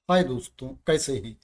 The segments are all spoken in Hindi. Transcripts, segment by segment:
हाय दोस्तों, कैसे हैं।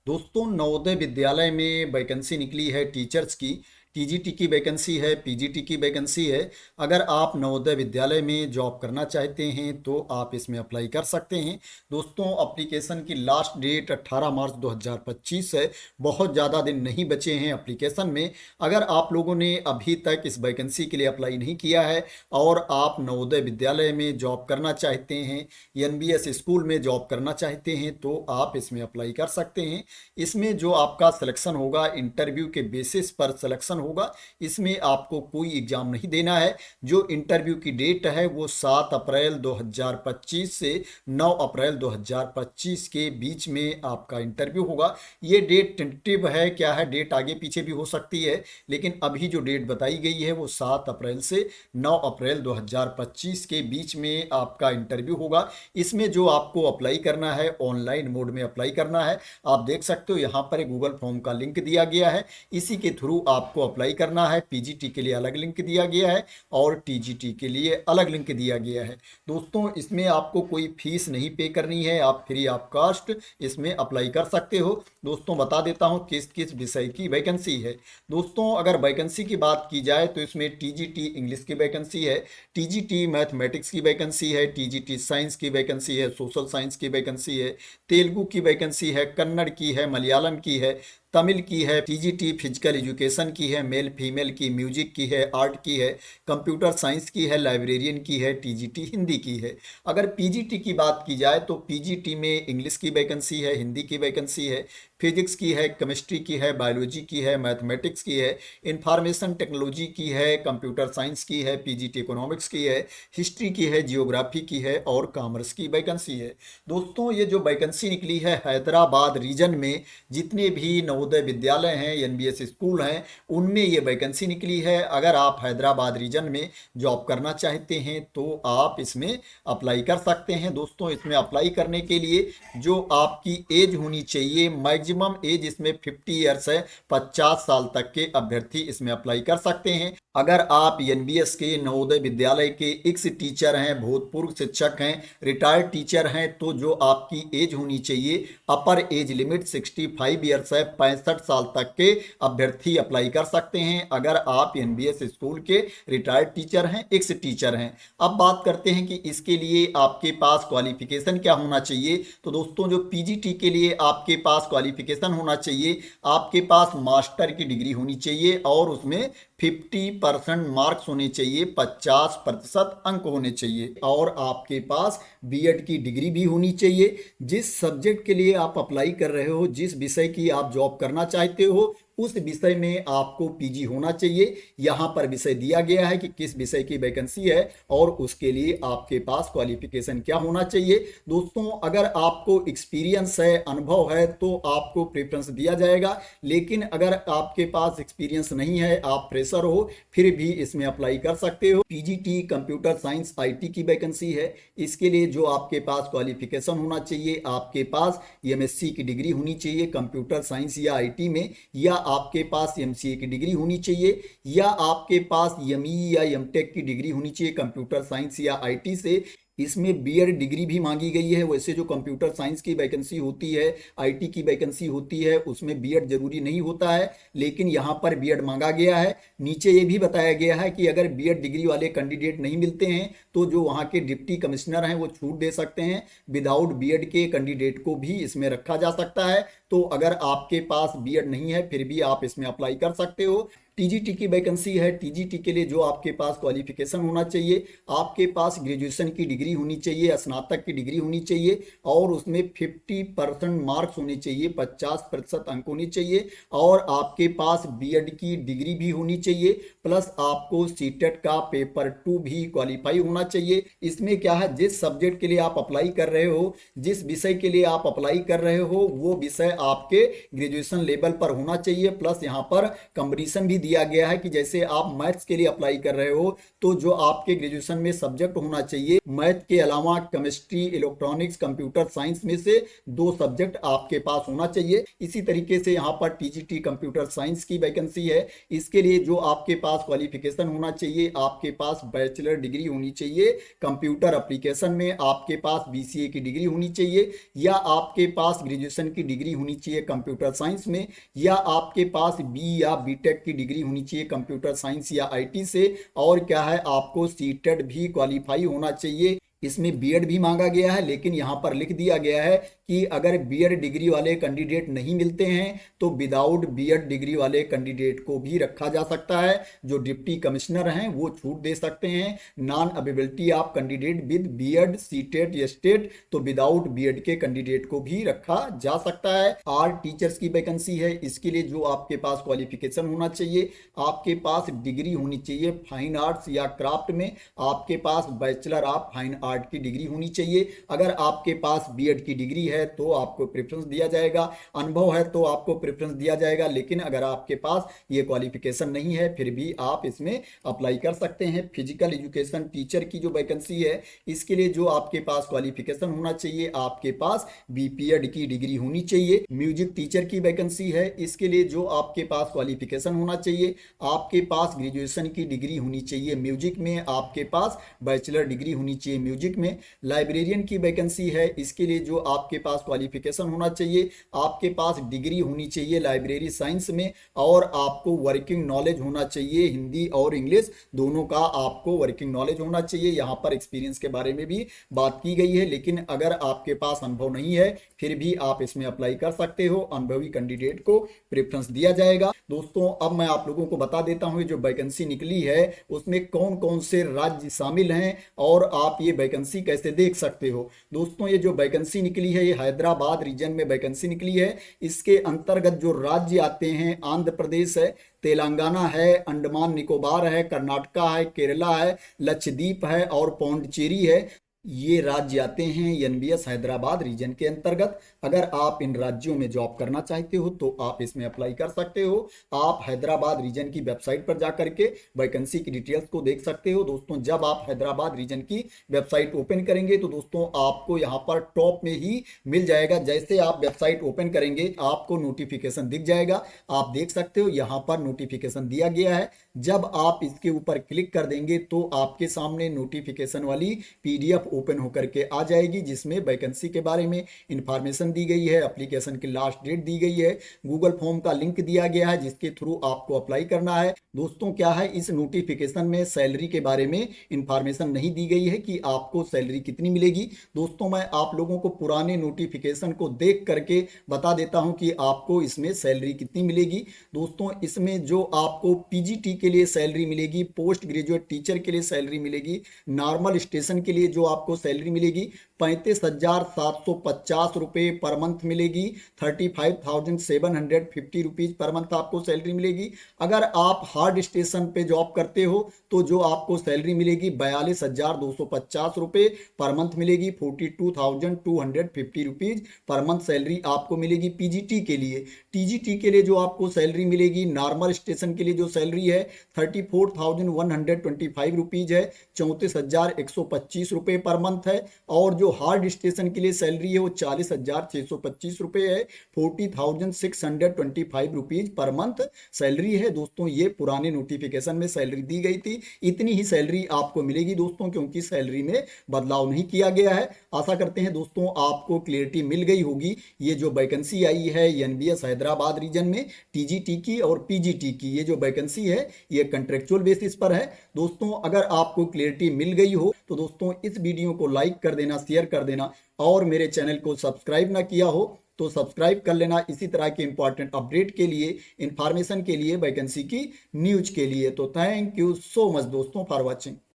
दोस्तों, नवोदय विद्यालय में वैकेंसी निकली है टीचर्स की। टीजीटी की वैकेंसी है, पीजीटी की वैकेंसी है। अगर आप नवोदय विद्यालय में जॉब करना चाहते हैं तो आप इसमें अप्लाई कर सकते हैं। दोस्तों, एप्लीकेशन की लास्ट डेट 18 मार्च 2025 है। बहुत ज़्यादा दिन नहीं बचे हैं एप्लीकेशन में। अगर आप लोगों ने अभी तक इस वैकेंसी के लिए अप्लाई नहीं किया है और आप नवोदय विद्यालय में जॉब करना चाहते हैं, एनबीएस स्कूल में जॉब करना चाहते हैं, तो आप इसमें अप्लाई कर सकते हैं। इसमें जो आपका सिलेक्शन होगा इंटरव्यू के बेसिस पर सिलेक्शन होगा। इसमें आपको कोई एग्ज़ाम नहीं देना है। जो इंटरव्यू की डेट है वो 7 अप्रैल 2025 से 9 अप्रैल 2025 के बीच में आपका इंटरव्यू होगा। ये डेट टेंटेटिव है, क्या है, डेट आगे पीछे भी हो सकती है, लेकिन अभी जो डेट बताई गई है वो 7 अप्रैल से 9 अप्रैल 2025 के बीच में आपका इंटरव्यू होगा। इसमें जो आपको अप्लाई करना है, ऑनलाइन मोड में अप्लाई करना है। आप देख सकते हो यहाँ पर एक गूगल फॉर्म का लिंक दिया गया है, इसी के थ्रू आपको अप्लाई करना है। पीजीटी के लिए अलग लिंक दिया गया है और टीजीटी के लिए अलग लिंक दिया गया है। दोस्तों, इसमें आपको कोई फीस नहीं पे करनी है, आप फ्री ऑफ कॉस्ट इसमें अप्लाई कर सकते हो। दोस्तों, बता देता हूँ किस किस विषय की वैकेंसी है। दोस्तों, अगर वैकेंसी की बात की जाए तो इसमें टीजीटी इंग्लिश की वैकेंसी है, टीजीटी मैथमेटिक्स की वैकेंसी है, टीजीटी साइंस की वैकेंसी है, सोशल साइंस की वैकेंसी है, तेलुगु की वैकेंसी है, कन्नड़ की है, मलयालम की है, तमिल की है, टीजीटी फिजिकल एजुकेशन की है, मेल फीमेल की, म्यूजिक की है, आर्ट की है, कंप्यूटर साइंस की है, लाइब्रेरियन की है, टीजीटी हिंदी की है। अगर पीजीटी की बात की जाए तो पीजीटी में इंग्लिश की वैकेंसी है, हिंदी की वैकेंसी है, फिजिक्स की है, केमिस्ट्री की है, बायोलॉजी की है, मैथमेटिक्स की है, इंफॉर्मेशन टेक्नोलॉजी की है, कंप्यूटर साइंस की है, पीजीटी इकोनॉमिक्स की है, हिस्ट्री की है, जियोग्राफी की है और कॉमर्स की वैकेंसी है। दोस्तों, ये जो वैकेंसी निकली है हैदराबाद रीजन में जितने भी नवोदय विद्यालय हैं, एनबीएस स्कूल हैं, उनमें ये वैकेंसी निकली है। अगर आप हैदराबाद रीजन में जॉब करना चाहते हैं तो आप इसमें अप्लाई कर सकते हैं। दोस्तों, इसमें अप्लाई करने के लिए जो आपकी एज होनी चाहिए, मैक्सिमम एज इसमें 50 ईयर्स है, 50 साल तक के अभ्यर्थी इसमें अप्लाई कर सकते हैं। अगर आप एनबीएस के नवोदय विद्यालय के एक्स टीचर हैं, भूतपूर्व शिक्षक हैं, रिटायर्ड टीचर हैं, तो जो आपकी एज होनी चाहिए, अपर एज लिमिट 65 ईयर्स है, 65 साल तक के अभ्यर्थी अप्लाई कर सकते हैं। अगर आप एनबीएस स्कूल के रिटायर्ड टीचर हैं, एक्स टीचर हैं। अब बात करते हैं कि इसके लिए आपके पास क्वालिफिकेशन क्या होना चाहिए। तो दोस्तों, जो पीजीटी के लिए आपके पास क्वालिफिकेशन होना चाहिए, आपके पास मास्टर की डिग्री होनी चाहिए और उसमें 50% मार्क्स होने चाहिए, 50% अंक होने चाहिए और आपके पास बीएड की डिग्री भी होनी चाहिए। जिस सब्जेक्ट के लिए आप अप्लाई कर रहे हो, जिस विषय की आप जॉब करना चाहते हो, उस विषय में आपको पीजी होना चाहिए। यहाँ पर विषय दिया गया है कि किस विषय की वैकेंसी है और उसके लिए आपके पास क्वालिफिकेशन क्या होना चाहिए। दोस्तों, अगर आपको एक्सपीरियंस है, अनुभव है, तो आपको प्रेफरेंस दिया जाएगा। लेकिन अगर आपके पास एक्सपीरियंस नहीं है, आप फ्रेशर हो, फिर भी इसमें अप्लाई कर सकते हो। पीजीटी कंप्यूटर साइंस आईटी की वैकेंसी है। इसके लिए जो आपके पास क्वालिफिकेशन होना चाहिए, आपके पास एमएससी की डिग्री होनी चाहिए कंप्यूटर साइंस या आईटी में, या आपके पास एमसीए की डिग्री होनी चाहिए, या आपके पास एमई या एमटेक की डिग्री होनी चाहिए कंप्यूटर साइंस या आईटी से। इसमें बीएड डिग्री भी मांगी गई है। वैसे जो कंप्यूटर साइंस की वैकेंसी होती है, आईटी की वैकेंसी होती है, उसमें बीएड जरूरी नहीं होता है, लेकिन यहाँ पर बीएड मांगा गया है। नीचे ये भी बताया गया है कि अगर बीएड डिग्री वाले कैंडिडेट नहीं मिलते हैं तो जो वहाँ के डिप्टी कमिश्नर हैं वो छूट दे सकते हैं, विदाउट बीएड के कैंडिडेट को भी इसमें रखा जा सकता है। तो अगर आपके पास बीएड नहीं है फिर भी आप इसमें अप्लाई कर सकते हो। टीजीटी की वैकेंसी है। टीजीटी के लिए जो आपके पास क्वालिफिकेशन होना चाहिए, आपके पास ग्रेजुएशन की डिग्री होनी चाहिए, स्नातक की डिग्री होनी चाहिए और उसमें 50% मार्क्स होने चाहिए, 50% अंक होने चाहिए और आपके पास बीएड की डिग्री भी होनी चाहिए, प्लस आपको सीटेट का पेपर 2 भी क्वालिफाई होना चाहिए। इसमें क्या है, जिस सब्जेक्ट के लिए आप अप्लाई कर रहे हो, जिस विषय के लिए आप अप्लाई कर रहे हो, वो विषय आपके ग्रेजुएशन लेवल पर होना चाहिए, प्लस यहाँ पर कंपटीशन भी दिया गया है कि जैसे आप मैथ्स के लिए अप्लाई कर रहे हो तो जो आपके ग्रेजुएशन में सब्जेक्ट होना चाहिए, मैथ के अलावा केमिस्ट्री, इलेक्ट्रॉनिक्स, कंप्यूटर साइंस में से 2 सब्जेक्ट आपके पास होना चाहिए। इसी तरीके से यहाँ पर टीजीटी कंप्यूटर साइंस की वैकेंसी है। इसके लिए जो आपके पास क्वालिफिकेशन होना चाहिए, आपके पास बैचलर डिग्री होनी चाहिए कंप्यूटर एप्लीकेशन में, आपके पास बीसीए की डिग्री होनी चाहिए, या आपके पास ग्रेजुएशन की डिग्री होनी चाहिए कंप्यूटर साइंस में, या आपके पास बी या बीटेक की डिग्री होनी चाहिए कंप्यूटर साइंस या आईटी से, और क्या है आपको सीटेट भी क्वालिफाई होना चाहिए। इसमें बीएड भी मांगा गया है, लेकिन यहाँ पर लिख दिया गया है कि अगर बीएड डिग्री वाले कैंडिडेट नहीं मिलते हैं तो विदाउट बीएड डिग्री वाले कैंडिडेट को भी रखा जा सकता है। जो डिप्टी कमिश्नर हैं वो छूट दे सकते हैं। Non availability of candidate with BEd CTET state, तो विदाउट बीएड के कैंडिडेट को भी रखा जा सकता है। आर्ट टीचर्स की वैकेंसी है। इसके लिए जो आपके पास क्वालिफिकेशन होना चाहिए, आपके पास डिग्री होनी चाहिए फाइन आर्ट्स या क्राफ्ट में, आपके पास बैचलर ऑफ फाइन आर्ट की डिग्री होनी चाहिए। अगर आपके पास बीएड की डिग्री है तो आपको प्रेफरेंस दिया जाएगा, अनुभव है तो आपको प्रेफरेंस दिया जाएगा। लेकिन अगर आपके पास ये क्वालिफिकेशन नहीं है फिर भी आप इसमें अप्लाई कर सकते हैं। फिजिकल एजुकेशन टीचर की जो वैकेंसी है, इसके लिए जो आपके पास क्वालिफिकेशन होना चाहिए, आपके पास बीपीएड की डिग्री होनी चाहिए। म्यूजिक टीचर की वैकेंसी है। इसके लिए जो आपके पास क्वालिफिकेशन होना चाहिए, आपके पास ग्रेजुएशन की डिग्री होनी चाहिए म्यूजिक में, आपके पास बैचलर डिग्री होनी चाहिए म्यूजिक में। लाइब्रेरियन की वैकेंसी है। इसके लिए जो आपके पास क्वालिफिकेशन होना चाहिए, आपके पास डिग्री होनी चाहिए लाइब्रेरी साइंस में, और आपको वर्किंग नॉलेज होना चाहिए हिंदी और इंग्लिश दोनों का आपको वर्किंग नॉलेज होना चाहिए। यहाँ पर एक्सपीरियंस के बारे में भी बात की गई है, लेकिन अगर आपके पास अनुभव नहीं है फिर भी आप इसमें अप्लाई कर सकते हो। अनुभवी कैंडिडेट को प्रेफरेंस दिया जाएगा। दोस्तों अब मैं आप लोगों को बता देता हूँ जो वैकेंसी निकली है उसमें कौन कौन से राज्य शामिल हैं और आप ये वैकेंसी कैसे देख सकते हो। दोस्तों ये जो वैकेंसी निकली है ये हैदराबाद रीजन में वैकेंसी निकली है। इसके अंतर्गत जो राज्य आते हैं, आंध्र प्रदेश है, तेलंगाना है, अंडमान निकोबार है, कर्नाटका है, केरला है, लक्षद्वीप है और पौंडचेरी है। ये राज्य आते हैं एनबीएस हैदराबाद रीजन के अंतर्गत। अगर आप इन राज्यों में जॉब करना चाहते हो तो आप इसमें अप्लाई कर सकते हो। आप हैदराबाद रीजन की वेबसाइट पर जा करके वैकेंसी की डिटेल्स को देख सकते हो। दोस्तों जब आप हैदराबाद रीजन की वेबसाइट ओपन करेंगे तो दोस्तों आपको यहाँ पर टॉप में ही मिल जाएगा। जैसे आप वेबसाइट ओपन करेंगे आपको नोटिफिकेशन दिख जाएगा। आप देख सकते हो यहाँ पर नोटिफिकेशन दिया गया है। जब आप इसके ऊपर क्लिक कर देंगे तो आपके सामने नोटिफिकेशन वाली पीडीएफ ओपन होकर के आ जाएगी, जिसमें वैकेंसी के बारे में इंफॉर्मेशन दी गई है, एप्लीकेशन की लास्ट डेट दी गई है, गूगल फॉर्म का लिंक दिया गया है जिसके थ्रू आपको अप्लाई करना है। दोस्तों क्या है इस नोटिफिकेशन में सैलरी के बारे में इंफॉर्मेशन नहीं दी गई है कि आपको सैलरी कितनी मिलेगी। दोस्तों मैं आप लोगों को पुराने नोटिफिकेशन को देख करके बता देता हूं कि आपको इसमें सैलरी कितनी मिलेगी। दोस्तों इसमें जो आपको पीजीटी के लिए सैलरी मिलेगी, पोस्ट ग्रेजुएट टीचर के लिए सैलरी मिलेगी, नॉर्मल स्टेशन के लिए जो आपको सैलरी मिलेगी 35,750 रुपये पर मंथ मिलेगी। 35,750 रुपीज़ पर मंथ आपको सैलरी मिलेगी। अगर आप हार्ड स्टेशन पे जॉब करते हो तो जो आपको सैलरी मिलेगी 42,250 रुपये पर मंथ मिलेगी। 42,250 रुपीज़ पर मंथ सैलरी आपको मिलेगी पीजीटी के लिए। टीजीटी के लिए जो आपको सैलरी मिलेगी, नॉर्मल स्टेशन के लिए जो सैलरी है 34,125 रुपीज़ है, 34,125 रुपये पर मंथ है। और जो हार्ड स्टेशन के लिए सैलरी है वो 40,625 रुपये है, 40,625 रुपीज़ पर मंथ सैलरी है। दोस्तों ये पुराने नोटिफिकेशन में सैलरी दी गई थी, इतनी ही सैलरी आपको मिलेगी दोस्तों, क्योंकि सैलरी में बदलाव नहीं किया गया है। आशा करते हैं दोस्तों आपको क्लियरिटी मिल गई होगी। ये जो वैकेंसी आई है एनबीएस हैदराबाद रीजन में टीजीटी की और पीजीटी की, ये जो वैकेंसी है ये कंट्रेक्चुअल बेसिस पर है। दोस्तों अगर आपको क्लियरिटी मिल गई हो तो दोस्तों इस वीडियो को लाइक कर देना, शेयर कर देना, और मेरे चैनल को सब्सक्राइब ना किया हो तो सब्सक्राइब कर लेना इसी तरह के इंपॉर्टेंट अपडेट के लिए, इंफॉर्मेशन के लिए, वैकेंसी की न्यूज के लिए। तो थैंक यू सो मच दोस्तों फॉर वॉचिंग।